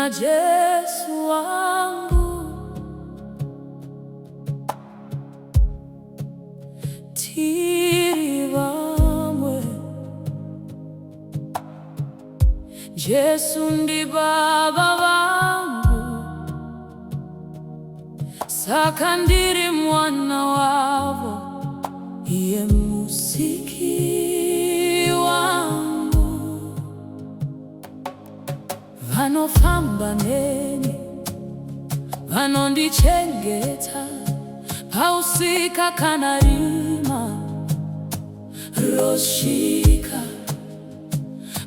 Yesu wangu, tiri vamwe. Yesu ndi baba wangu, saka ndiri mwana wavo, iye musiki wangu. Vanofamba neni, vanondichengeta pausika kana rima rosvika,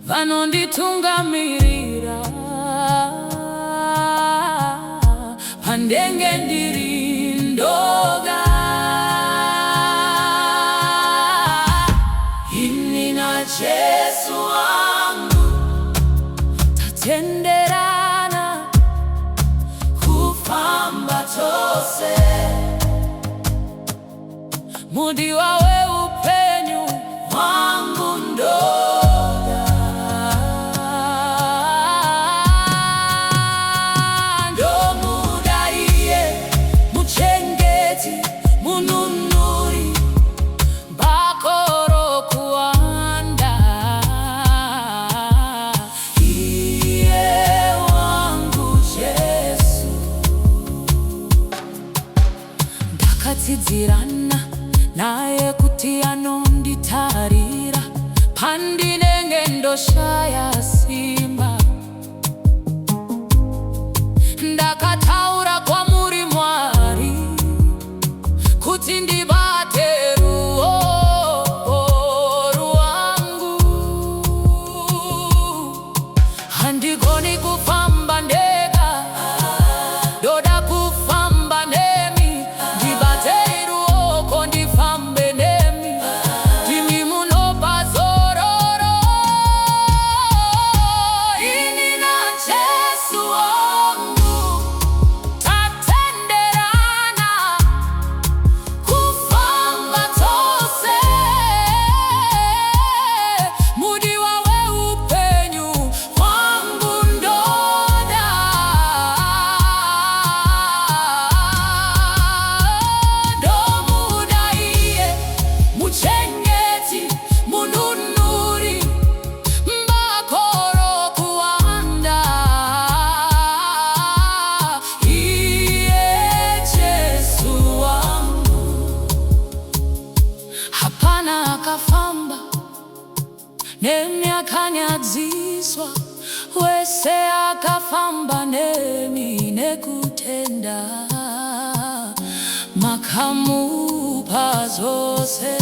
vanonditungamirira pandenge ndiri ndoga. Ini na Yesu wangu tatenderana kufamba tose, mudi wawe upenyu wangu ndoga. Ndomuda iye muchengeti mununuri bakoro kuanda, iye wangu Yesu. Ndakatsidzirana naye kuti anonditarira pandinenge ndoshaya simba. Ndakataura kwamuri Mwari kuti ndibate ruoko rwangu. Handigoni kufamba ndega, ndoda kufamba nemi. Ndibatei ruoko ndifambe nemi, ndimi munopa zororo. Ini na Yesu wangu tatenderana kufamba tose, mudi wawe upenyu wangu ndoda. Ndomuda iye muchengeti mununuri mbakoro kuanda, iye Yesu wangu. Hapana akafamba nemi akanyadziswa, wese akafamba nemi nekutenda makamupa zose.